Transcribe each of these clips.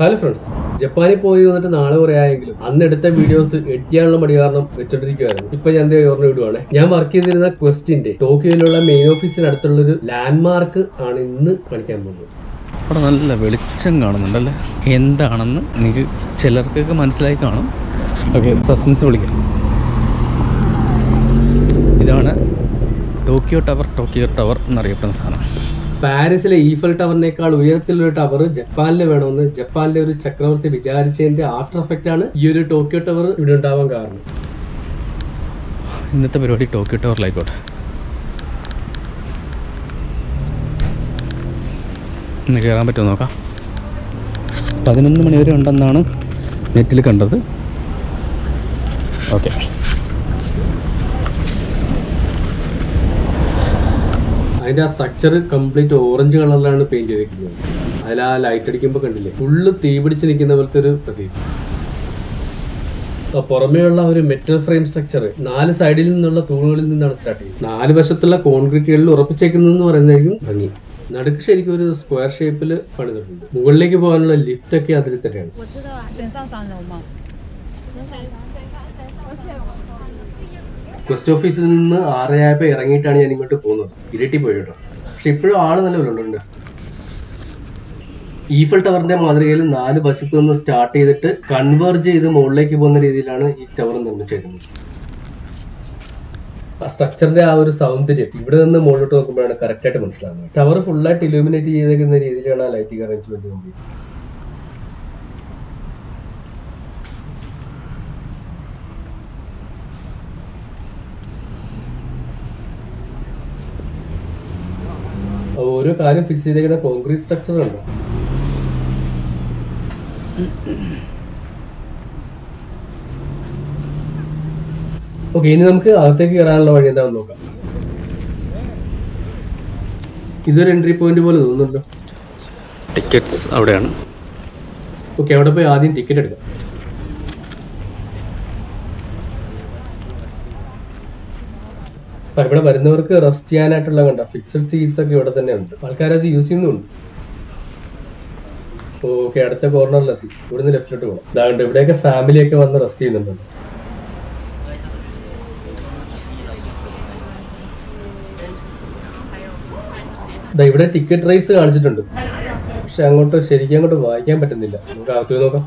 Hello friends, ജപ്പാനിൽ പോയി വന്നിട്ട് നാളെ കുറേ ആയെങ്കിലും അന്ന് എടുത്ത വീഡിയോസ് എഡിറ്റ് ചെയ്യാനുള്ള മടി കാരണം വെച്ചോണ്ടിരിക്കുവായിരുന്നു. ഇപ്പൊ ഞാൻ ഓർമ്മ വിടുവാണ്. ഞാൻ വർക്ക് ചെയ്തിരുന്ന ക്വസ്റ്റിന്റെ ടോക്കിയോയിലുള്ള മെയിൻ ഓഫീസിനടുത്തുള്ള ഒരു ലാൻഡ് മാർക്ക് ആണ് ഇന്ന് കാണിക്കാൻ പോകുന്നത്. അവിടെ നല്ല വെളിച്ചം കാണുന്നുണ്ടല്ലേ, എന്താണെന്ന് എനിക്ക് ചിലർക്കൊക്കെ മനസ്സിലായി കാണും. ഓക്കെ, സസ്പെൻസ് വിളിക്കാം. ഇതാണ് ടോക്കിയോ ടവർ എന്നറിയപ്പെടുന്ന സാധനം. പാരീസിലെ ഈഫൽ ടവറിനേക്കാൾ ഉയരത്തിലൊരു ടവർ ജപ്പാനിൽ വേണമെന്ന് ജപ്പാനിലെ ഒരു ചക്രവർത്തി വിചാരിച്ചതിന്റെ ആഫ്റ്റർ എഫക്റ്റ് ആണ് ഈ ഒരു ടോക്കിയോ ടവർ ഇവിടെ ഉണ്ടാവാൻ കാരണം. ഇന്നത്തെ പരിപാടി ടോക്കിയോ ടവറിലായിക്കോട്ടെ. ഇന്ന് കയറാൻ പറ്റുമോ നോക്കാം. 11 മണി വരെ ഉണ്ടെന്നാണ് നെറ്റിൽ കണ്ടത്. ഓക്കെ, അതിന്റെ ആ സ്ട്രക്ചർ കംപ്ലീറ്റ് ഓറഞ്ച് കളറിലാണ് പെയിന്റ് ചെയ്തിരിക്കുന്നത്. അതിൽ ആ ലൈറ്റ് അടിക്കുമ്പോൾ കണ്ടില്ലേ, ഫുള്ള് തീ പിടിച്ച് നിൽക്കുന്ന പോലത്തെ ഒരു പ്രതീതി. പുറമേയുള്ള ഒരു മെറ്റൽ ഫ്രെയിം സ്ട്രക്ചർ 4 സൈഡിൽ നിന്നുള്ള തൂണുകളിൽ നിന്നാണ് സ്റ്റാർട്ട് ചെയ്യുന്നത്. 4 വശത്തുള്ള കോൺക്രീറ്റുകളിൽ ഉറപ്പിച്ചേക്കുന്നതെന്ന് പറയുന്നതായിരിക്കും ഭംഗി. നടുക്ക് ശരിക്കും ഒരു സ്ക്വയർ ഷേപ്പിൽ പണിതിട്ടുണ്ട്. മുകളിലേക്ക് പോകാനുള്ള ലിഫ്റ്റ് ഒക്കെ അതിൽ തന്നെയാണ്. ക്വസ്റ്റ് ഓഫീസിൽ നിന്ന് 6 ഇറങ്ങിയിട്ടാണ് ഞാൻ ഇങ്ങോട്ട് പോകുന്നത്. ഇരട്ടി പോയി കേട്ടോ. പക്ഷെ ഇപ്പോഴും ആള് നല്ല വിലുണ്ട്. ഈഫൽ ടവറിന്റെ മാതൃകയിൽ 4 വശത്തു നിന്ന് സ്റ്റാർട്ട് ചെയ്തിട്ട് കൺവേർജ് ചെയ്ത് മുകളിലേക്ക് പോകുന്ന രീതിയിലാണ് ഈ ടവർ നിർമ്മിച്ചേക്കുന്നത്. ആ സ്ട്രക്ചറിന്റെ ആ ഒരു സൗന്ദര്യം ഇവിടെ നിന്ന് മുകളിലോട്ട് നോക്കുമ്പോഴാണ് കറക്റ്റ് ആയിട്ട് മനസ്സിലാകുന്നത്. ടവർ ഫുള്ളായിട്ട് ഇലൂമിനേറ്റ് ചെയ്തേക്കുന്ന രീതിയിലാണ് ആ ലൈറ്റിംഗ് അറേഞ്ച്മെന്റ് നോക്കി. ഓരോ കാര്യം ഫിക്സ് ചെയ്തേക്കുന്ന കോൺക്രീറ്റ് സ്ട്രക്ചർ ഉണ്ട്. ഓക്കെ, ഇനി നമുക്ക് അകത്തേക്ക് കയറാനുള്ള വഴി എന്താണെന്ന് നോക്കാം. ഇതൊരു എൻട്രി പോയിന്റ് പോലെ തോന്നുന്നുണ്ടല്ലോ. ടിക്കറ്റ്സ് അവിടെയാണ്. ഓക്കെ, അവിടെ പോയി ആദ്യം ടിക്കറ്റ് എടുക്കാം. ഇവിടെ വരുന്നവർക്ക് റെസ്റ്റ് ചെയ്യാനായിട്ടുള്ള കണ്ട ഫിക്സഡ് സീറ്റ്സ് ഒക്കെ ഇവിടെ തന്നെ ഉണ്ട്. ആൾക്കാരത് യൂസ് ചെയ്യുന്നുണ്ട്. ഓക്കെ, അടുത്ത കോർണറിലെത്തി. ഇവിടുന്ന് ലെഫ്റ്റിലോട്ട് പോകണം. അതാണ്ട് ഇവിടെയൊക്കെ ഫാമിലിയൊക്കെ വന്ന് റെസ്റ്റ് ചെയ്യുന്നുണ്ട്. ഇവിടെ ടിക്കറ്റ് റൈസ് കാണിച്ചിട്ടുണ്ട്, പക്ഷെ ശരിക്കും അങ്ങോട്ട് വായിക്കാൻ പറ്റുന്നില്ല. നമുക്ക് അകത്ത് പോയി നോക്കാം.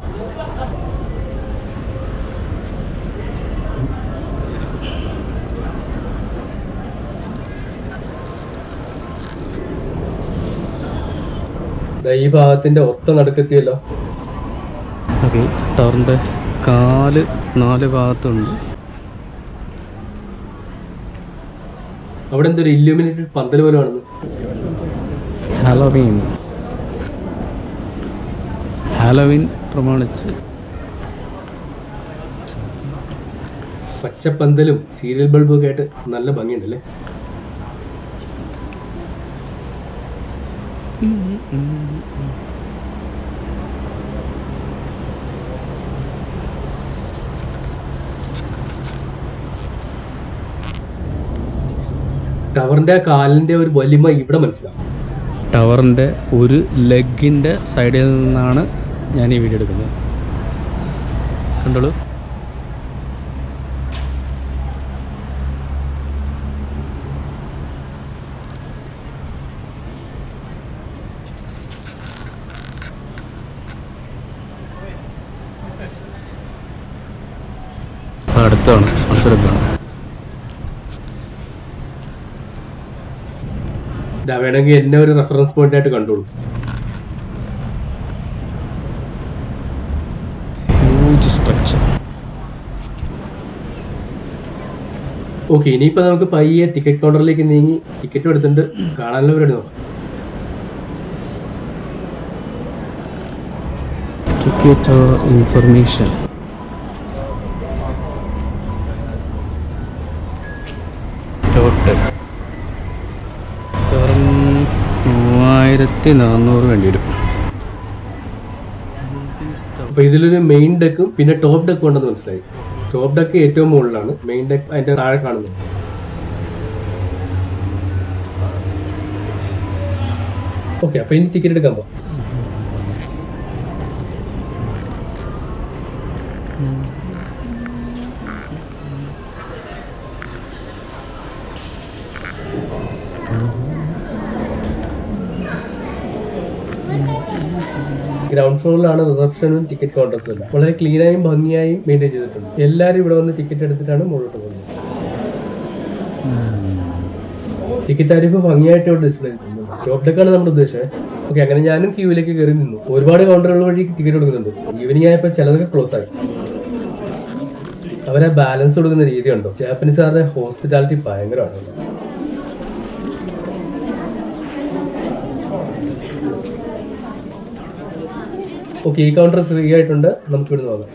ഈ ഭാഗത്തിന്റെ ഒത്ത നടുക്കെത്തിയല്ലോ. ഓക്കെ, ടവറിന്റെ കാല് 4 ഭാഗത്തുണ്ട്. അവിടെ എന്തൊരു ഇല്യൂമിനേറ്റഡ് പന്തൽ പോലെ കാണുന്നു. ഹാലോവീൻ പ്രമാണിച്ച് പച്ചപ്പന്തലും സീരിയൽ ബൾബും ഒക്കെ ആയിട്ട് നല്ല ഭംഗിയുണ്ടല്ലേ. ടവറിന്റെ കാലിന്റെ ഒരു വലിമ ഇവിടെ മനസ്സിലാവും. ടവറിന്റെ ഒരു ലെഗിന്റെ സൈഡിൽ നിന്നാണ് ഞാൻ ഈ വീഡിയോ എടുക്കുന്നത്. കണ്ടോളൂ. അടുത്താണ് അസുരക്കാണ്. വേണമെങ്കിൽ എന്നെ ഒരു റെഫറൻസ് പോയിന്റ് ആയിട്ട് കണ്ടോളൂ. ഓക്കെ, ഇനിയിപ്പോ നമുക്ക് പയ്യെ ടിക്കറ്റ് കൗണ്ടറിലേക്ക് നീങ്ങി ടിക്കറ്റ് എടുത്തിട്ട് കാണാനുള്ള പരിപാടി നോക്കാം. Ticket information. ടോട്ടൽ 3400 വേണ്ടി വരും. അപ്പൊ ഇതിലൊരു മെയിൻ ഡെക്കും പിന്നെ ടോപ്പ് ഡെക്കും ഉണ്ടെന്ന് മനസ്സിലായി. ടോപ്പ് ഡെക്ക് ഏറ്റവും മുകളിലാണ്, മെയിൻ ഡെക്ക് അതിന്റെ താഴെ കാണുന്നത്. ഓക്കെ, അപ്പോൾ ഇനി ടിക്കറ്റ് എടുക്കാൻ പോകാം. ഗ്രൗണ്ട് ഫ്ലോറിലാണ് റിസപ്ഷനും ടിക്കറ്റ് കൗണ്ടേഴ്സും എല്ലാം. വളരെ ക്ലീനായും ഭംഗിയായും മെയിൻറ്റെയിൻ ചെയ്തിട്ടുണ്ട്. എല്ലാവരും ഇവിടെ വന്ന് ടിക്കറ്റ് എടുത്തിട്ടാണ് മുകളിലോട്ട് പോകുന്നത്. ടിക്കറ്റ് താരിഫ് ഭംഗിയായിട്ട് ഇവിടെ ഡിസ്പ്ലേ ചെയ്തിട്ടുണ്ട്. ടോപ്പ് ഡെക്കാണ് നമ്മുടെ ഉദ്ദേശം. ഓക്കെ, അങ്ങനെ ഞാനും ക്യൂവിലേക്ക് കയറി നിന്നു. ഒരുപാട് കൗണ്ടറുകൾ വഴി ടിക്കറ്റ് കൊടുക്കുന്നുണ്ട്. ഈവനിങ് ആയപ്പോൾ ചിലതൊക്കെ ക്ലോസ് ആയി. അവരെ ബാലൻസ് കൊടുക്കുന്ന രീതി ഉണ്ടോ? ജാപ്പനീസുകാരുടെ ഹോസ്പിറ്റാലിറ്റി ഭയങ്കരമാണ്. ഓക്കെ, ഈ കൗണ്ടർ ഫ്രീ ആയിട്ടുണ്ട്. നമുക്ക് ഇവിടെ നോക്കാം.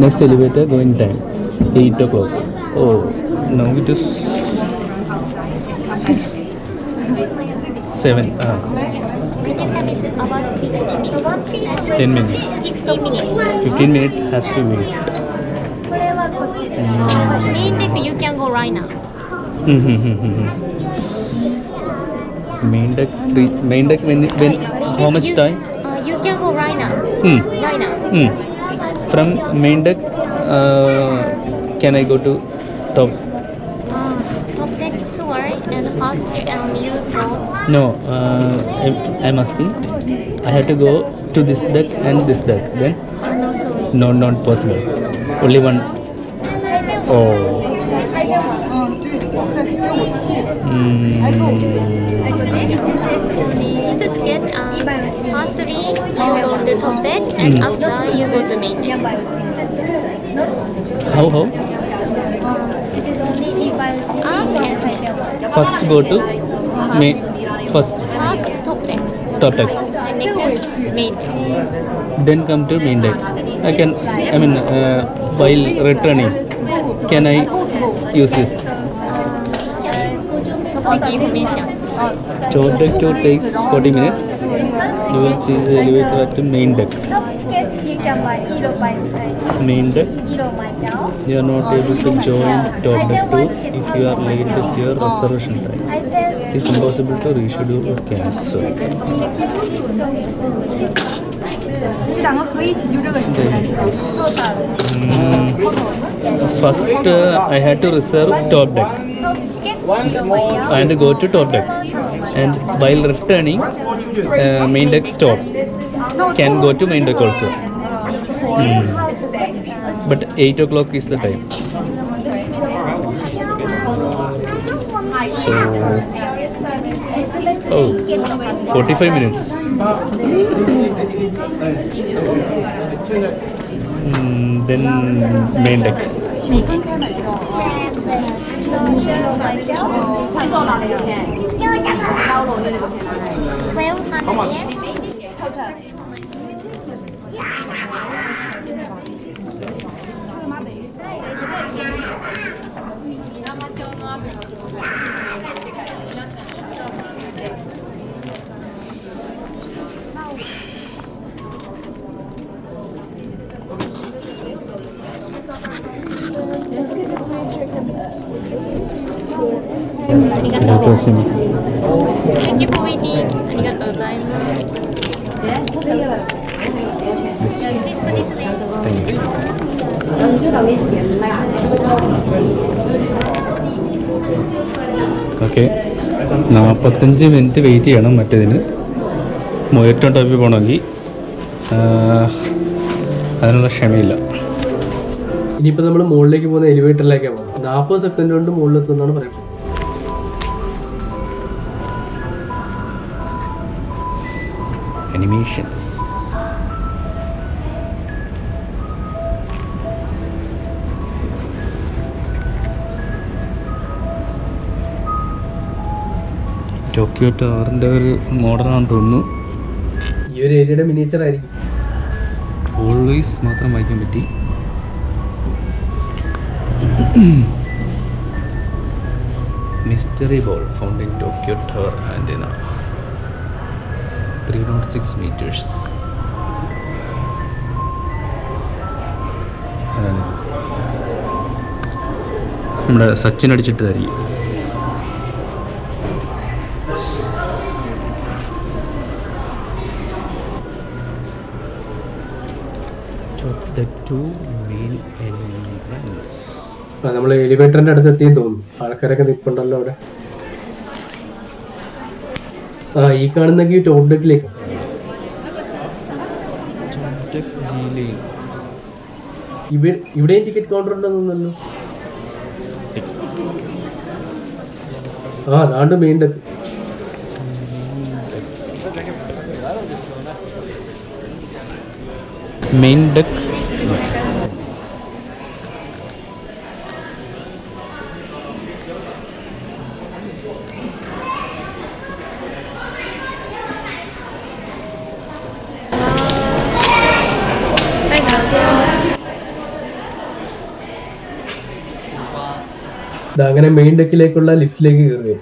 Next elevator going time 8 o'clock. Oh, now it is 7. Waiting time is about 10 minutes. 15 minutes has to wait. main deck you can go right now. Main deck when how much time? You can go right now. Right now. From main deck can I go to top? Top deck tour and first you go. No, I'm asking. I have to go to this deck and this deck. Then No, sorry. no, not possible. Only one. Oh. You should get firstly you go to the top deck and after you go to main deck. How? Up and First go to first top deck top deck. and next main deck. Then come to main deck. While returning, can I use this? Top deck information. Top deck tour takes 40 minutes. You will see the elevator back to main deck. Top tickets you can buy Euro by side. Main deck. Euro by now. You are not able to join top deck tour if you are late with your reservation time. I said It is impossible to reschedule or cancel. First, I had to reserve top deck and go to top deck. And while returning, main deck stop. Can go to main deck also. But 8 o'clock is the time. So, 45 minutes. Then main deck. 1200 yen. Thank you for waiting. ありがとうございます。ഓക്കെ, 45 minute wait ചെയ്യണം മറ്റേതിന്. ഏറ്റവും ടോപ്പിൽ പോകണമെങ്കിൽ അതിനുള്ള ക്ഷമയില്ല. ഇനിയിപ്പോൾ നമ്മൾ മുകളിലേക്ക് പോകുന്ന എലിവേറ്ററിലേക്കാണ് പോകുന്നത്. 40 സെക്കൻഡ് കൊണ്ട് മുകളിലെത്തുമെന്നാണ് പറയുന്നത്. Animations. ടോക്കിയോ ടവറിൻ്റെ ഒരു മോഡലാണെന്ന് തോന്നുന്നു. ഈ ഒരു ഏരിയയുടെ മിനിയേച്ചർ ആയിരിക്കും. ഓൾവേസ് മാത്രം വായിക്കാൻ പറ്റി. Mystery ball found in Tokyo tower antenna 306 meters. നമ്മുടെ സച്ചിൻ അടിച്ചിട്ടായിരിക്കും. നമ്മൾ എലിവേറ്ററിന്റെ അടുത്ത് എത്തിയെന്ന് തോന്നുന്നു. ആൾക്കാരൊക്കെ നിൽപ്പുണ്ടല്ലോ അവിടെ. ഈ കാണുന്നെങ്കിൽ ടോപ്പ് ഡെക്കിലേക്ക്. ഇവിടെയും ടിക്കറ്റ് കൗണ്ടർ ഉണ്ടെന്ന് തോന്നുന്നല്ലോ. അതാണ്ട് മെയിൻ ഡെക്ക്. Main deck. അങ്ങനെ മെയിൻ ഡെക്കിലേക്കുള്ള ലിഫ്റ്റിലേക്ക് കയറി.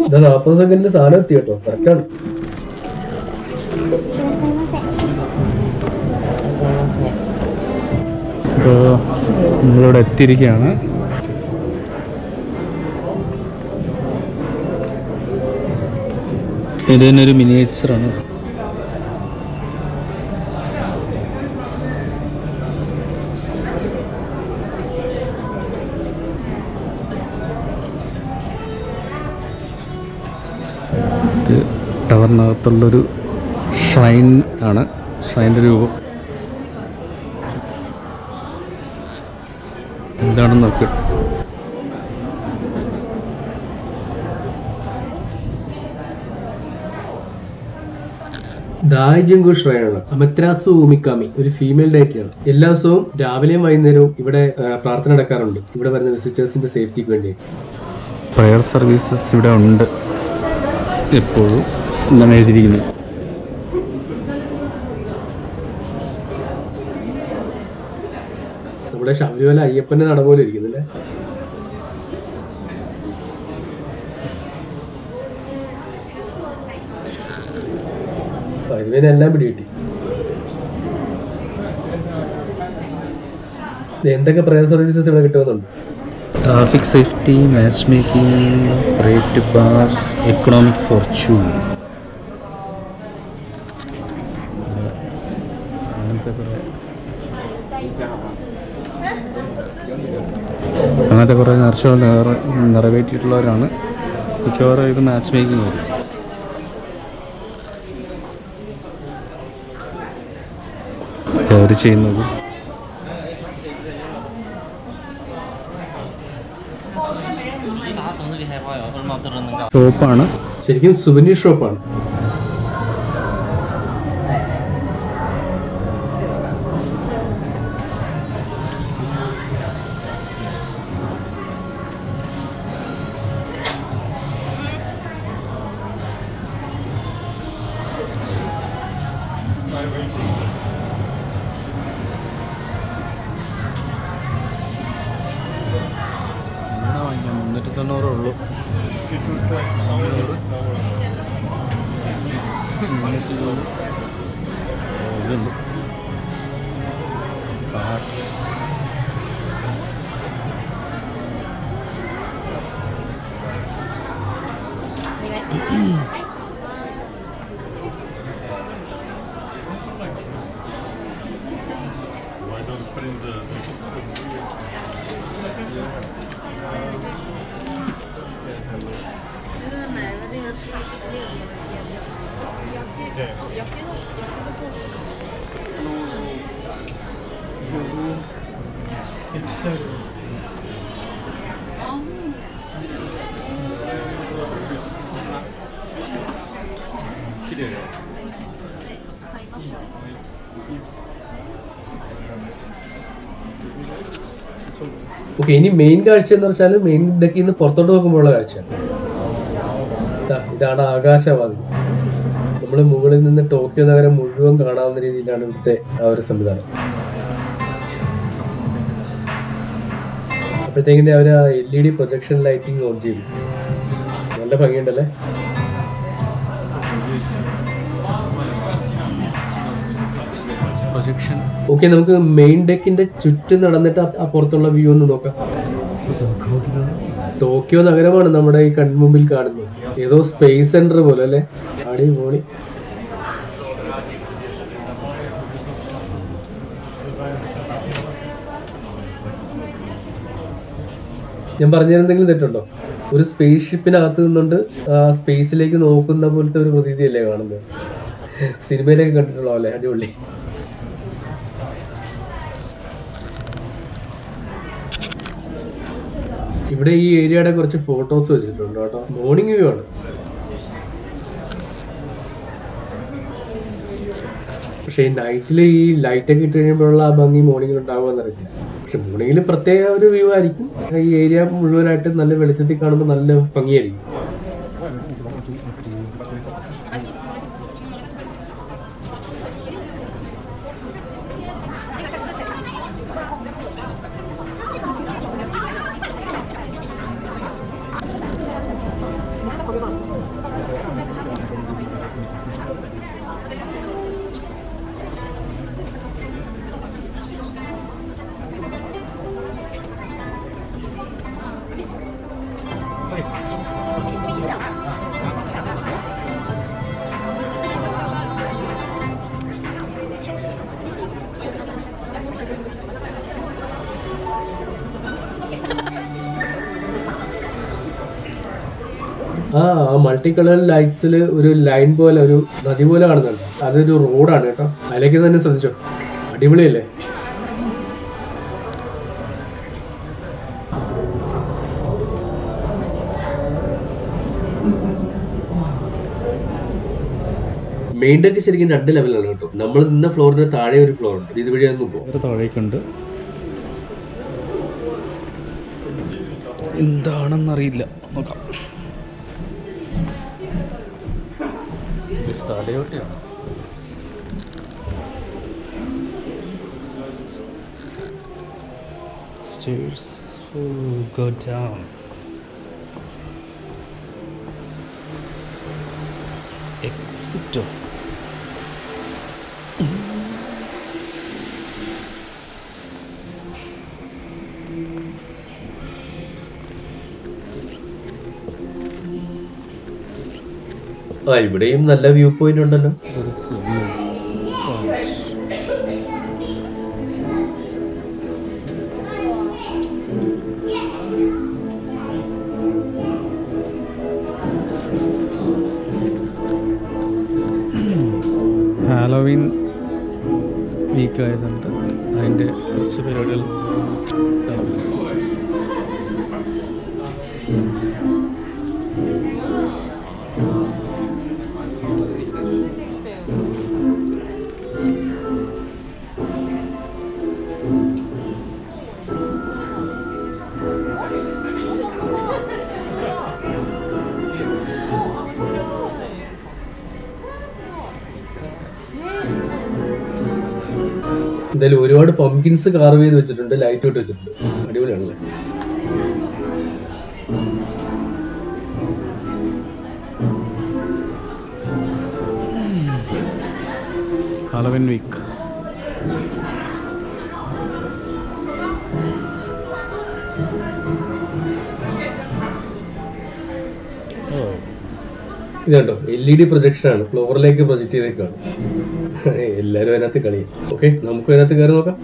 ഇതാ 40 സെക്കൻഡിൽ സാധനം എത്തി കേട്ടോ. കറക്റ്റാണ്. ഇപ്പോൾ നമ്മളിവിടെ എത്തിയിരിക്കുകയാണ്. ഇത് തന്നെ ഒരു മിനിയേച്ചറാണ്. ഇത് ടവറിനകത്തുള്ളൊരു ഷ്രൈൻ ആണ്. ഷ്രൈൻ്റെ രൂപം എന്താണെന്ന് നോക്കി. ദായ്ജങ്കു ഷ്രൈനാണ്. അമത്രാസു ഉമിക്കാമി ഒരു ഫീമെയിൽ ഡേറ്റിയാണ്. എല്ലാ ദിവസവും രാവിലെയും വൈകുന്നേരവും ഇവിടെ പ്രാർത്ഥന നടക്കാറുണ്ട്. ഇവിടെ വരുന്ന വിസിറ്റേഴ്സിന്റെ സേഫ്റ്റിക്ക് വേണ്ടി. പ്രയർ സർവീസസ് ഇവിടെ ഉണ്ട് എപ്പോഴും എന്നാണ് എഴുതിയിരിക്കുന്നത്. നമ്മുടെ ശബരിമല അയ്യപ്പന്റെ നട പോലെ ഇരിക്കുന്നില്ലേ? ഇതിനെല്ലാം പിടികിട്ടി. എന്തൊക്കെ പ്രയർ സർവീസസ് ഇവിടെ കിട്ടുന്നുണ്ട്? Traffic safety, match making, rate pass, economic Fortune, അങ്ങനത്തെ കുറേ നേർച്ചകൾ നിറവേറ്റിയിട്ടുള്ളവരാണ് മിക്കവാറും ഇത് മാച്ച് മേക്കിംഗ് വരും. അവർ ചെയ്യുന്നത് ഷോപ്പാണ്. ശരിക്കും സുവനീർ ഷോപ്പാണ്. ഉള്ളൂ. ഓക്കെ, ഇനി മെയിൻ കാഴ്ച എന്ന് വെച്ചാൽ മെയിൻ ഡെക്കിൽ നിന്ന് പുറത്തോട്ട് നോക്കുമ്പോഴുള്ള കാഴ്ച. ഇതാണ് ആകാശവാദി. നമ്മൾ മുകളിൽ നിന്ന് ടോക്കിയോ നഗരം മുഴുവൻ കാണാവുന്ന രീതിയിലാണ് ഇവിടുത്തെ ആ ഒരു സംവിധാനം. അപ്പോഴത്തേക്കിന്റെ അവർ ആ LED പ്രൊജക്ഷൻ ലൈറ്റിംഗ് ഓൺ ചെയ്തു. നല്ല ഭംഗിയുണ്ടല്ലേ. ഓക്കെ, നമുക്ക് മെയിൻ ഡെക്കിന്റെ ചുറ്റും നടന്നിട്ട് അപ്പുറത്തുള്ള വ്യൂ ഒന്ന് നോക്കാം. ടോക്കിയോ നഗരമാണ് നമ്മുടെ ഈ കൺമുമ്പിൽ കാണുന്നത്. ഏതോ സ്പേസ് സെന്റർ പോലെ അല്ലേ, അടിപൊളി. ഞാൻ പറഞ്ഞതിനെന്തെങ്കിലും തെറ്റുണ്ടോ? ഒരു സ്പേസ് ഷിപ്പിനകത്ത് നിന്നുകൊണ്ട് സ്പേസിലേക്ക് നോക്കുന്ന പോലത്തെ ഒരു പ്രതീതിയല്ലേ കാണുന്നത്. സിനിമയിലൊക്കെ കണ്ടിട്ടുള്ളോ അല്ലേ, അടിപൊളി. ഇവിടെ ഈ ഏരിയയുടെ കുറച്ച് ഫോട്ടോസ് വെച്ചിട്ടുണ്ട് കേട്ടോ. മോർണിംഗ് വ്യൂ ആണ്. പക്ഷെ ഈ നൈറ്റിൽ ഈ ലൈറ്റൊക്കെ ഇട്ട് കഴിയുമ്പോഴുള്ള ആ ഭംഗി മോർണിംഗിൽ ഉണ്ടാവുമെന്ന് അറിയില്ല. പക്ഷെ മോർണിംഗിൽ പ്രത്യേക ഒരു വ്യൂ ആയിരിക്കും. ഈ ഏരിയ മുഴുവനായിട്ട് നല്ല വെളിച്ചത്തിൽ കാണുമ്പോൾ നല്ല ഭംഗിയായിരിക്കും. ആ മൾട്ടി കളർ ലൈറ്റ്സിൽ ഒരു ലൈൻ പോലെ, ഒരു നദി പോലെ കാണുന്നുണ്ട്. അതൊരു റോഡാണ് കേട്ടോ. അതിലേക്ക് തന്നെ ശ്രദ്ധിച്ചോ, അടിപൊളിയല്ലേ. മെയിൻ ഡെക്ക് ശരിക്കും 2 ലെവലാണ് കേട്ടോ. നമ്മൾ നിന്ന ഫ്ലോറിന് താഴെ ഒരു ഫ്ലോർ ഉണ്ട്. ഇതുവഴി അങ്ങ് പോകും. താഴേക്കുണ്ട്, എന്താണെന്നറിയില്ല, നോക്കാം. തലയോട്ടിയാണ്. Stairs go down. Exit. ഇവിടെയും നല്ല വ്യൂ പോയിന്റ് ഉണ്ടല്ലോ. ഹാലോവീൻ വീക്ക് ആയതുകൊണ്ട് അതിൻ്റെ കുറച്ച് പരിപാടികൾ എന്തായാലും ഒരുപാട് പംകിൻസ് കാർവ് ചെയ്ത് വെച്ചിട്ടുണ്ട്, ലൈറ്റ് ഇട്ട് വെച്ചിട്ടുണ്ട്. അടിപൊളിയാണല്ലേ. Halloween week. ഇതുണ്ടോ, LED പ്രൊജക്ഷൻ ആണ്, ഫ്ലോറിലേക്ക് പ്രൊജക്ട് ചെയ്തേക്കാണ്. എല്ലാരും അതിനകത്ത് കളി. ഓക്കെ, നമുക്ക് അതിനകത്ത് കയറി നോക്കാം.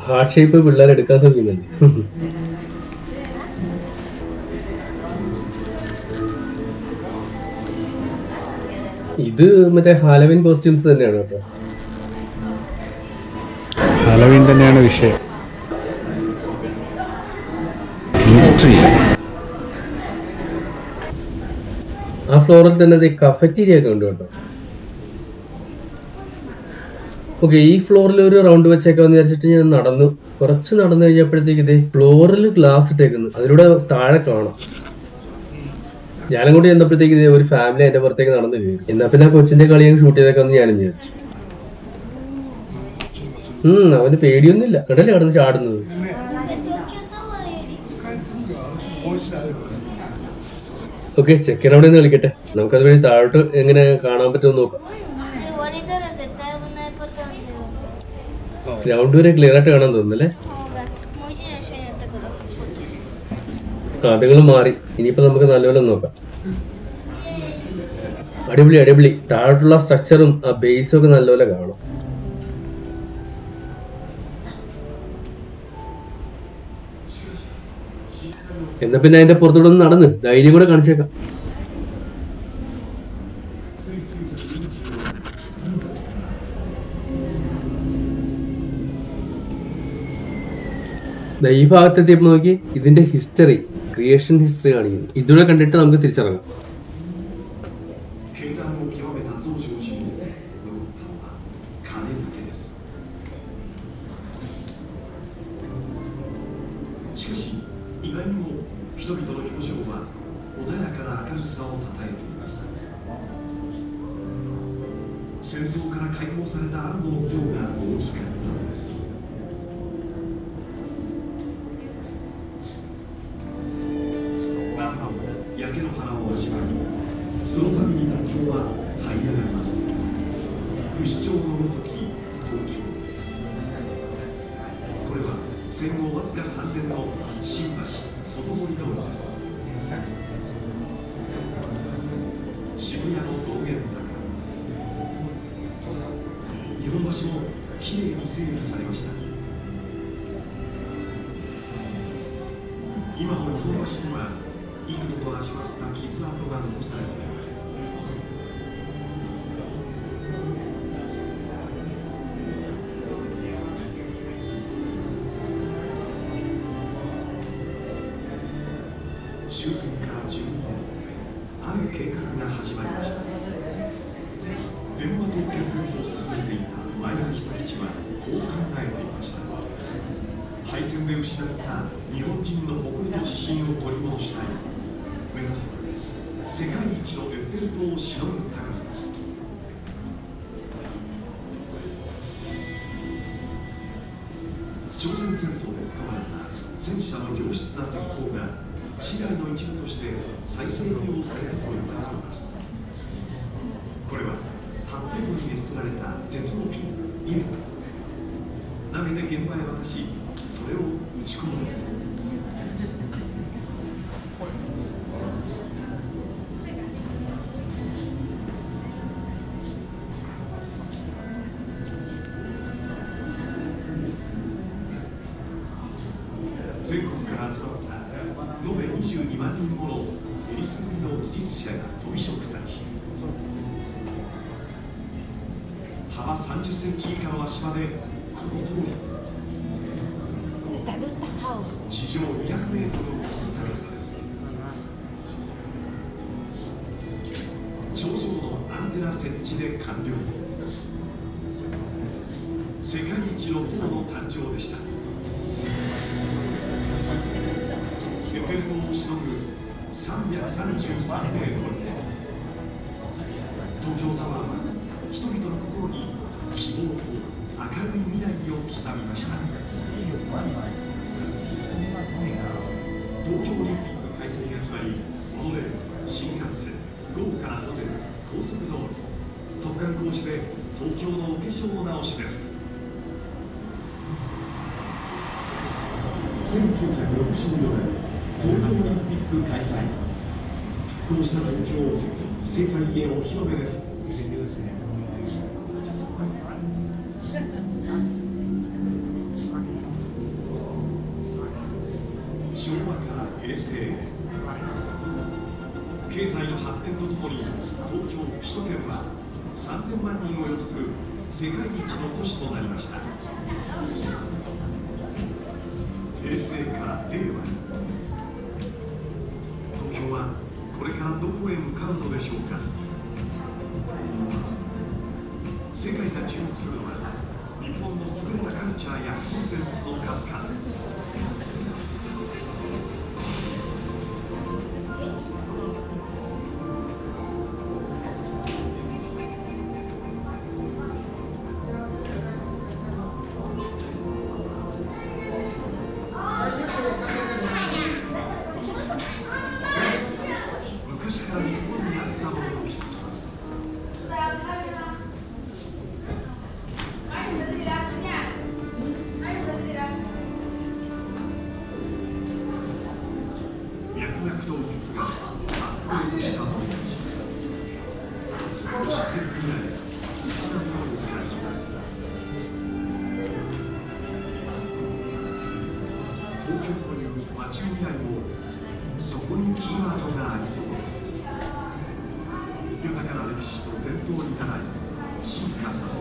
ഹാർട്ട് ഷേപ്പ് പിള്ളേർ എടുക്കാൻ ശ്രമിക്കുന്നുണ്ട്. ഇത് മറ്റേ ഹാലവിൻ കോസ്റ്റ്യൂംസ് തന്നെയാണ് കേട്ടോ. ഹാലോവീൻ തന്നെയാണ് വിഷയം. ആ ഫ്ലോറിൽ തന്നെ കഫറ്റീരിയ ഒക്കെ ഉണ്ട് കേട്ടോ. ഓക്കെ, ഈ ഫ്ലോറിൽ ഒരു റൗണ്ട് വെച്ചേക്കാന്ന് വിചാരിച്ചിട്ട് ഞാൻ കുറച്ച് നടന്നു കഴിഞ്ഞപ്പോഴത്തേക്ക് ഇതേ ഫ്ലോറിൽ ഗ്ലാസ് ഇട്ടേക്കുന്നു, അതിലൂടെ താഴെ കാണാം. ഞാനും കൂടി ചെന്നപ്പോഴത്തേക്ക് ഇതേ ഒരു ഫാമിലി എന്റെ പുറത്തേക്ക് നടന്നു കയറി. എന്നാ പിന്നെ ആ കൊച്ചിന്റെ കളി ഷൂട്ട് ചെയ്തേക്കാന്ന് ഞാനും വിചാരിച്ചു. അവന് പേടിയൊന്നുമില്ല, കടല്ലേ കടന്ന് ചാടുന്നത്. ഓക്കെ, ചെക്കൻ അവിടെ നിന്ന് കളിക്കട്ടെ, നമുക്കത് വഴി താഴോട്ട് എങ്ങനെ കാണാൻ പറ്റുമെന്ന് നോക്കാം. ഗ്രൗണ്ട് വരെ ക്ലിയർ ആയിട്ട് കാണാൻ തോന്നുന്നല്ലേ? അതുങ്ങൾ മാറി, ഇനിയിപ്പോ നമുക്ക് നല്ലപോലെ നോക്കാം. അടിപൊളി അടിപൊളി, താഴോട്ടുള്ള സ്ട്രക്ചറും ആ ബേസും ഒക്കെ നല്ലപോലെ കാണും. എന്നാ പിന്നെ അതിന്റെ പുറത്തൂടെ ഒന്ന് നടന്ന് ധൈര്യം കൂടെ കാണിച്ചേക്കാം. ഈ ഭാഗത്തെത്തിയപ്പോൾ നോക്കി, ഇതിന്റെ ഹിസ്റ്ററി, ക്രിയേഷൻ ഹിസ്റ്ററി കാണിക്കുന്നു. ഇതുകൂടെ കണ്ടിട്ട് നമുക്ക് തിരിച്ചിറങ്ങാം.終戦から12年、ある計画が始まりました。電話と建設を進めていた前田久吉はこう考えていました。敗戦で失った日本人の誇りと自信を取り戻したい。目指すは世界一のエッフェル塔をしのぐ高さです。朝鮮戦争で使われた戦車の良質な鉄砲が資材の一部として再生利用されてこようとなります。これは800に熱せられた鉄のピン、イネ投げて現場へ渡し、それを打ち込むのです。全国から集まった延べ22万人ものえりすぐりの技術者やとび職たち。幅30センチ以下の足場でこの通り地上200メートルを超す高さです。頂上のアンテナ設置で完了。世界一の塔の誕生でした。エッフェル塔をしのぐ333メートル。東京タワーは人々の心に希望と明るい未来を刻みました。東京オリンピック開催が決まり、モノレール、新幹線、豪華なホテル、高速道路、特貫工事で東京のお化粧直しです。1964年東京オリンピック開催。復興した東京を世界へお披露目です。経済の発展とともに東京首都圏は3000万人を有する世界一の都市となりました。平成から令和に東京はこれからどこへ向かうのでしょうか。世界が注目するのは日本の優れたカルチャーやコンテンツの数々。昔から日本にあったものと気づきます。脈々と受け継がれアップデートしたものたち。施設以来生き物を感じます。東京という街の未来もそこにキーワードがありそうです。豊かな歴史と伝統に倣い進化させ、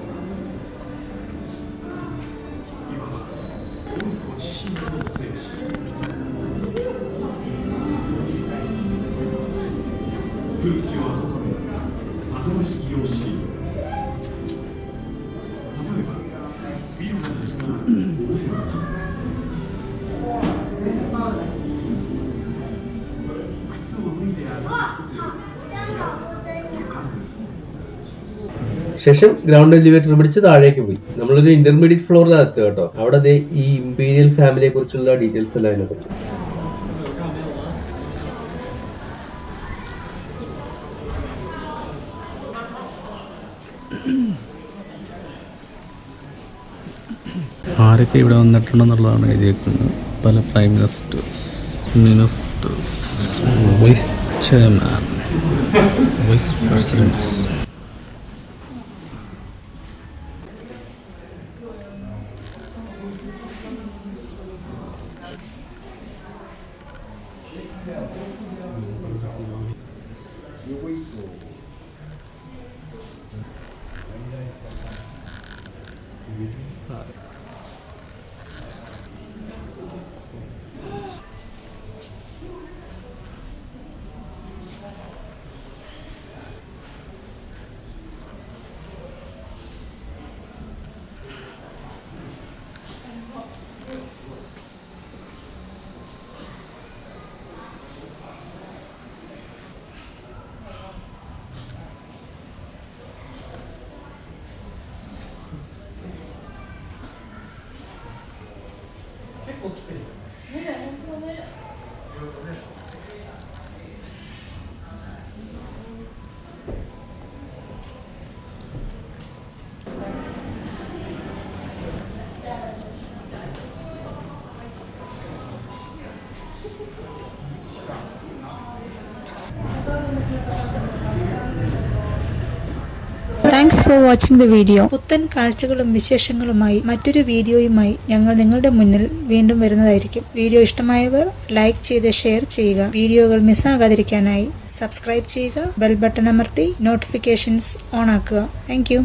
今は御子自身の精神、空気を温め新しき容姿。例えばビルが立ち並ぶオフェラ地、靴を脱いで歩くホテル、いや旅館です。ശേഷം ഗ്രൗണ്ട് എലിവേറ്റർ പിടിച്ച് താഴേക്ക് പോയി. നമ്മളൊരു ഇന്റർമീഡിയറ്റ് ഫ്ലോറിലാണ് എത്തുക കേട്ടോ. അവിടെ ദേ ഈ ഇമ്പീരിയൽ ഫാമിലിയെ കുറിച്ചുള്ള ഡീറ്റെയിൽസ് എല്ലാം അതിനകത്ത്. ആരൊക്കെ ഇവിടെ വന്നിട്ടുണ്ടെന്നുള്ളതാണ് എഴുതിയേക്കുന്നത്. പല prime ministers, vice chairman, vice presidents. Thanks for watching the video. പുത്തൻ കാഴ്ചകളും വിശേഷങ്ങളുമായി മറ്റൊരു വീഡിയോയുമായി ഞങ്ങൾ നിങ്ങളുടെ മുന്നിൽ വീണ്ടും വരുന്നതായിരിക്കും. വീഡിയോ ഇഷ്ടമായവർ ലൈക്ക് ചെയ്ത് ഷെയർ ചെയ്യുക. വീഡിയോകൾ മിസ്സാകാതിരിക്കാനായി സബ്സ്ക്രൈബ് ചെയ്യുക. ബെൽ ബട്ടൺ അമർത്തി നോട്ടിഫിക്കേഷൻസ് ഓൺ ആക്കുക. Thank you.